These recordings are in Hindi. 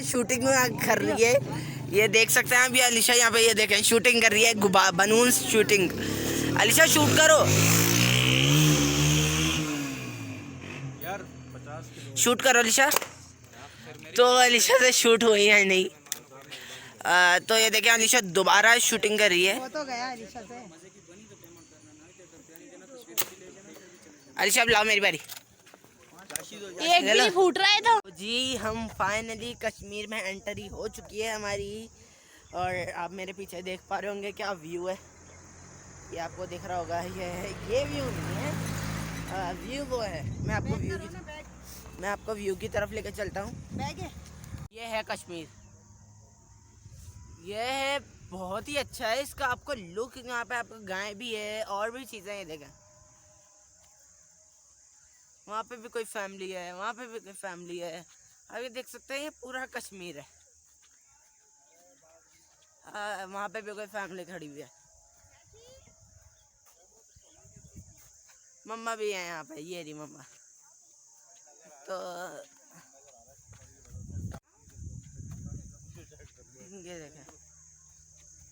शूटिंग कर रही है, ये देख सकते हैं अभी अलीशा यहाँ पे, ये देखें शूटिंग कर रही है, बलून शूटिंग। अलीशा शूट करो यार, 50 किलो शूट करो अलीशा। तो अलीशा से शूट हुई है नहीं। तो ये देखें अलीशा दोबारा शूटिंग कर रही है। वो तो गया अलीशा से। अलीशा अब लाओ मेरी बारी। एक भी फूट रहा है तो जी हम फाइनली कश्मीर में एंट्री हो चुकी है हमारी, और आप मेरे पीछे देख पा रहे होंगे क्या व्यू है, ये आपको दिख रहा होगा। ये व्यू नहीं है, व्यू वो है। मैं आपको व्यू की तरफ लेकर चलता हूँ। ये है कश्मीर, ये है बहुत ही अच्छा है इसका आपको लुक। यहाँ पे आपको गाय भी है और भी चीज़ें हैं, देखें वहाँ पे भी कोई फैमिली है, वहाँ पे भी कोई फैमिली है। अभी देख सकते हैं ये पूरा कश्मीर है। वहाँ पे भी कोई फैमिली खड़ी हुई है। मम्मा भी है यहाँ पे, ये रही मम्मा। तो ये देखें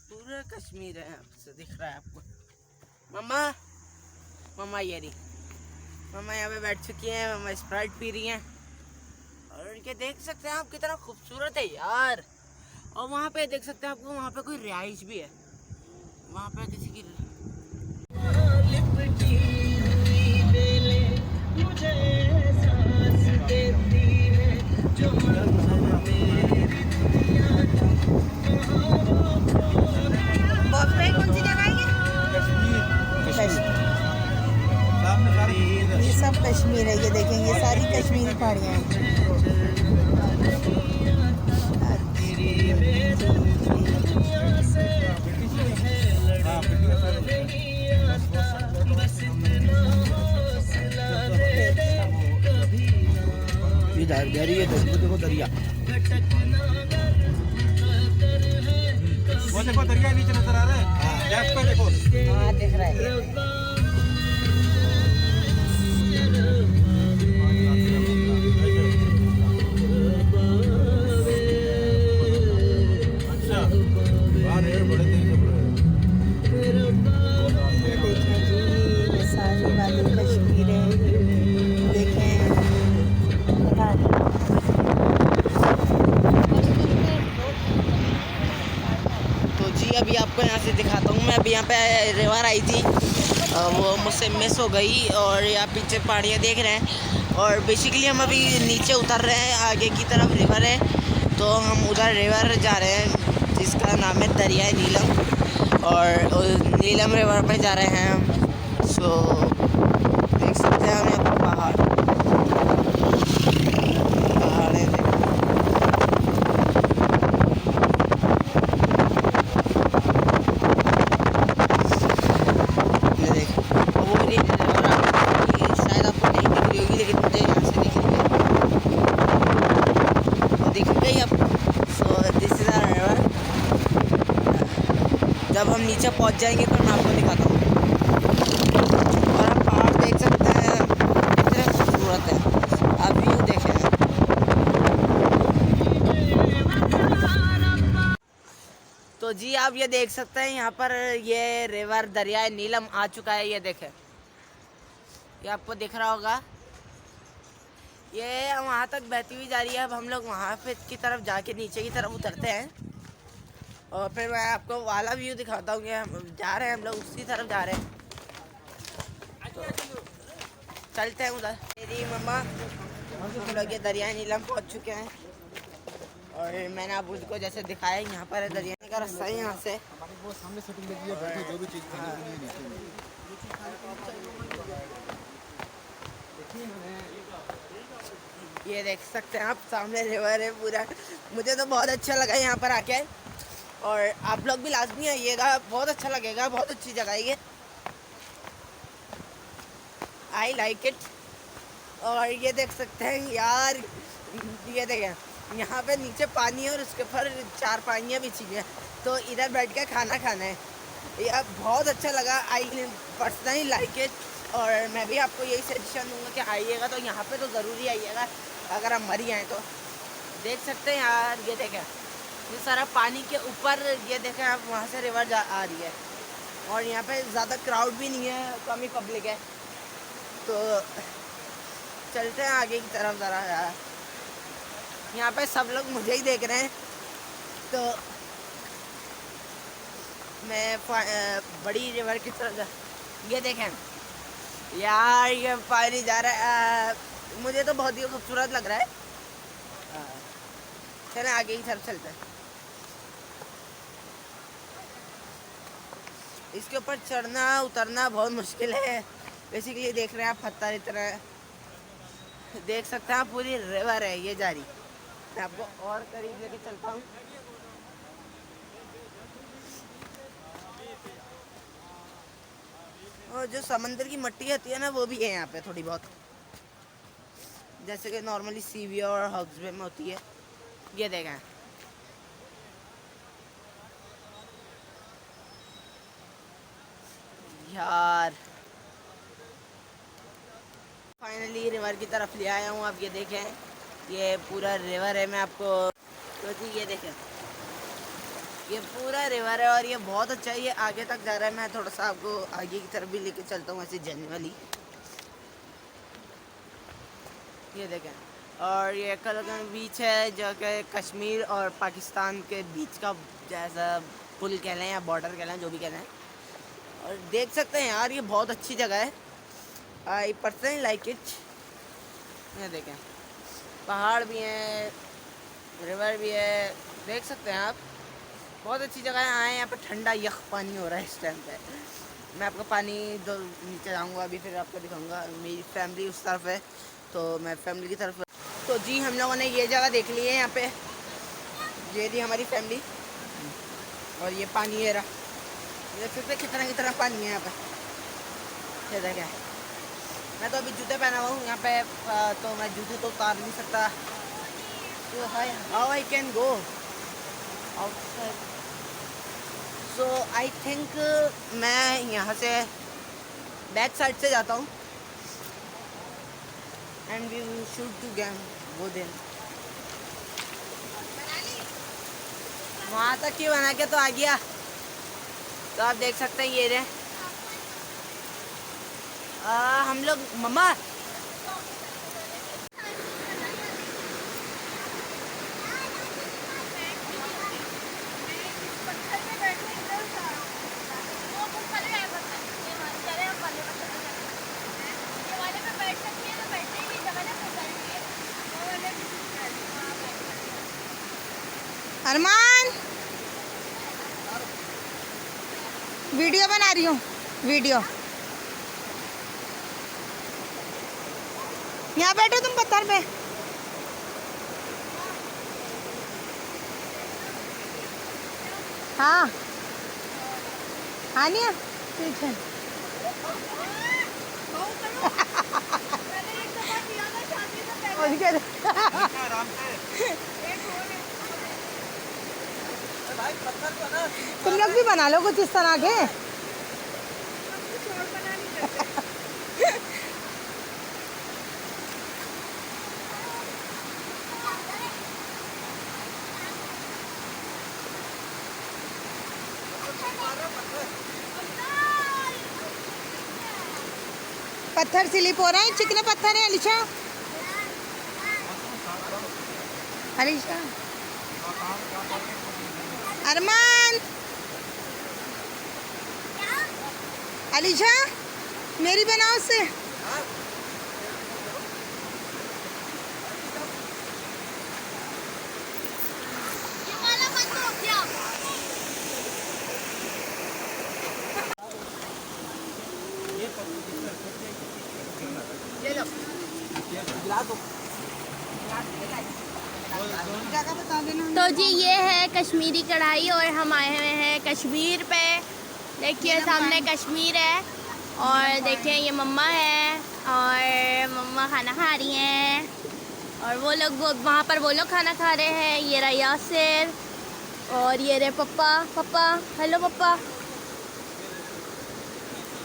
पूरा कश्मीर है, आपसे दिख रहा है आपको। मम्मा ये रही मम्मा यहाँ पे बैठ चुकी हैं, मम्मा स्प्राइट पी रही हैं। और इनके देख सकते हैं आप कितना खूबसूरत है यार। और वहाँ पे देख सकते हैं आपको, वहाँ पे कोई रिहाइश भी है, वहाँ पे किसी की। ये सब कश्मीर है, ये देखें ये सारी कश्मीरी पहाड़ियाँ हैं। दरिया देखो, दरिया वो देखो, दरिया नीचे नजर आ रहा है, लेफ्ट पे देखो। हाँ दिख रहा है। अभी आपको यहाँ से दिखाता हूँ। मैं अभी यहाँ पे रिवर आई थी, वो मुझसे मिस हो गई, और यहाँ पीछे पहाड़ियाँ देख रहे हैं। और बेसिकली हम अभी नीचे उतर रहे हैं, आगे की तरफ रिवर है, तो हम उधर रिवर जा रहे हैं जिसका नाम है दरियाए नीलम, और नीलम रिवर पे जा रहे हैं हम। सो देख सकते हैं हम यहाँ पर पहाड़ जब हम नीचे पहुंच जाएंगे तो मैं आपको दिखाता हूँ। और आप पहाड़ देख सकते हैं कितने खूबसूरत है, आप व्यू देखें। तो जी आप ये देख सकते हैं यहाँ पर ये रिवर दरियाए नीलम आ चुका है, ये देखें, ये आपको दिख रहा होगा। ये वहाँ तक बहती हुई जा रही है। अब हम लोग वहाँ पे की तरफ जाके नीचे की तरफ उतरते हैं, और फिर मैं आपको वाला व्यू दिखाता हूँ कि हम जा रहे हैं, हम लोग उसी तरफ जा रहे हैं। तो चलते हैं उधर। मेरी मम्मा हम लोग ये दरिया नीलम पहुँच चुके हैं, और मैंने आप उसको जैसे दिखाया यहाँ पर है दरिया का रास्ता है। यहाँ से ये देख सकते हैं आप सामने रिवर है पूरा। मुझे तो बहुत अच्छा लगा यहाँ पर आके, और आप लोग भी लाजमी आइएगा, बहुत अच्छा लगेगा, बहुत अच्छी जगह है ये, आई लाइक इट। और ये देख सकते हैं यार, ये देखें यहाँ पे नीचे पानी है और उसके ऊपर 4 पानियाँ बिछी हुई हैं, तो इधर बैठ के खाना खाना है। ये बहुत अच्छा लगा, आई पर्सनली लाइक इट। और मैं भी आपको यही सजेशन दूंगा कि आइएगा तो यहाँ पे तो ज़रूरी आइएगा, अगर हम मरी आए तो देख सकते हैं यार, ये देखें ये सारा पानी के ऊपर, ये देखें आप वहाँ से रिवर आ रही है। और यहाँ पे ज़्यादा क्राउड भी नहीं है, कम ही पब्लिक है। तो चलते हैं आगे की तरफ ज़रा यार। यहाँ पे सब लोग मुझे ही देख रहे हैं, तो मैं बड़ी रिवर की तरफ। ये देखें यार, ये पानी जा रहा है। मुझे तो बहुत ही खूबसूरत लग रहा है। चलें आगे की तरफ चलते हैं। इसके ऊपर चढ़ना उतरना बहुत मुश्किल है। बेसिकली देख रहे हैं आप, पत्थर इतना देख सकते हैं आप, पूरी रिवर है ये जा रही। मैं आपको और करीब लेके चलता हूँ। और जो समंदर की मिट्टी होती है ना, वो भी है यहाँ पे थोड़ी बहुत, जैसे कि नॉर्मली सीवी और हॉक्स बे में होती है। ये देखें यार, फाइनली रिवर की तरफ ले आया हूँ। आप ये देखें, ये पूरा रिवर है। मैं आपको तो जी ये देखें, ये पूरा रिवर है और ये बहुत अच्छा है। ये आगे तक जा रहा है। मैं थोड़ा सा आपको आगे की तरफ भी लेके चलता हूँ, ऐसे जनरली। ये देखें, और ये कलकन बीच है, जो कि कश्मीर और पाकिस्तान के बीच का जैसा पुल कह लें या बॉर्डर कह लें, जो भी कह लें। और देख सकते हैं यार, ये बहुत अच्छी जगह है। I personally like it. ये देखें, पहाड़ भी हैं, रिवर भी है, देख सकते हैं आप, बहुत अच्छी जगह है। आए यहाँ पर ठंडा यख पानी हो रहा है इस टाइम पे। मैं आपको पानी दो नीचे जाऊँगा अभी, फिर आपको दिखाऊंगा। मेरी फैमिली उस तरफ है, तो मैं फैमिली की तरफ। तो जी हम लोगों ने ये जगह देख ली है। यहाँ पे ये रही हमारी फैमिली, और ये पानी ये रहा। देख सकते कितना पानी है यहाँ पे। ये देखें, मैं तो अभी जूते पहना हुआ हूँ यहाँ पे, तो मैं जूते तो उतार नहीं सकता। तो how I can go outside. So I think मैं यहाँ से बैक साइड से जाता हूँ, and we should to go then. वहाँ तक ही बना के तो आ गया। तो आप देख सकते हैं ये रहे हम लोग। मम्मा अरमान, वीडियो बना रही हूँ, वीडियो। यहाँ बैठो तुम पत्थर पे। हाँ आनिया, ठीक है। तुम लोग भी बना लो कुछ इस तरह के। पत्थर स्लिप हो रहा है, चिकने पत्थर है। अलीशा, अलीशा, अरमान, अलीशा मेरी बनाओ से। ये लो गिलास दो। जगह बता देना। तो जी ये है कश्मीरी कढ़ाई और हम आए हुए हैं कश्मीर पे। देखिए सामने कश्मीर है और देखिए ये मम्मा है और मम्मा खाना खा रही हैं और वो लोग वहाँ पर वो लोग खाना खा रहे हैं। ये रहा यासिर और ये रहे पप्पा। पप्पा हेलो पप्पा।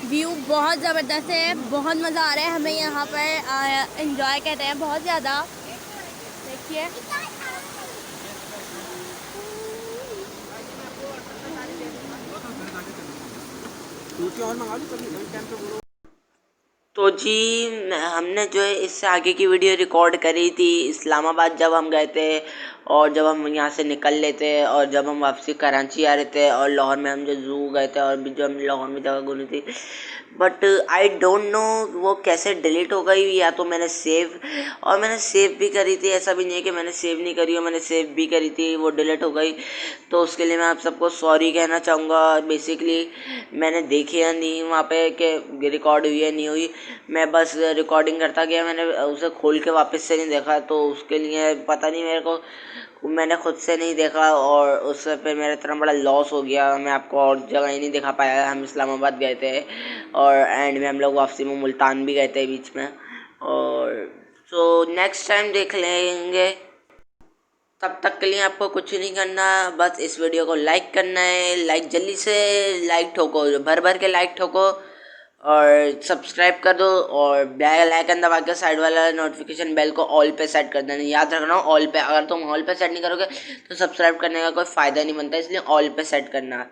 व्यू बहुत ज़बरदस्त है, बहुत मज़ा आ रहा है हमें यहाँ पर एंजॉय कर रहे हैं बहुत ज़्यादा। देखिए तो जी हमने जो है इससे आगे की वीडियो रिकॉर्ड करी थी इस्लामाबाद जब हम गए थे, और जब हम यहाँ से निकल लेते और जब हम वापसी कराची आ रहे थे, और लाहौर में हम जो ज़ू गए थे और भी जो हम लाहौर में जगह घूमी थी। बट आई डोंट नो वो कैसे डिलीट हो गई, या तो मैंने सेव भी करी थी। ऐसा भी नहीं है कि मैंने सेव नहीं करी हो, मैंने सेव भी करी थी, वो डिलीट हो गई। तो उसके लिए मैं आप सबको सॉरी कहना चाहूँगा। बेसिकली मैंने देखी या नहीं वहाँ पे कि रिकॉर्ड हुई या नहीं हुई, मैं बस रिकॉर्डिंग करता गया, मैंने उसे खोल के वापस से नहीं देखा। तो उसके लिए पता नहीं, मेरे को मैंने खुद से नहीं देखा और उससे फिर मेरा इतना बड़ा लॉस हो गया। मैं आपको और जगह ही नहीं दिखा पाया। हम इस्लामाबाद गए थे और एंड में हम लोग वापसी में मुल्तान भी गए थे बीच में। और सो नेक्स्ट टाइम देख लेंगे। तब तक के लिए आपको कुछ नहीं करना, बस इस वीडियो को लाइक करना है। लाइक जल्दी से लाइक ठोको, भर भर के लाइक ठोको, और सब्सक्राइब कर दो, और बेल आइकन दबा के साइड वाला नोटिफिकेशन बेल को ऑल पे सेट कर देना। याद रखना ऑल पे, अगर तुम ऑल पे सेट नहीं करोगे तो सब्सक्राइब करने का कोई फ़ायदा नहीं बनता, इसलिए ऑल पे सेट करना।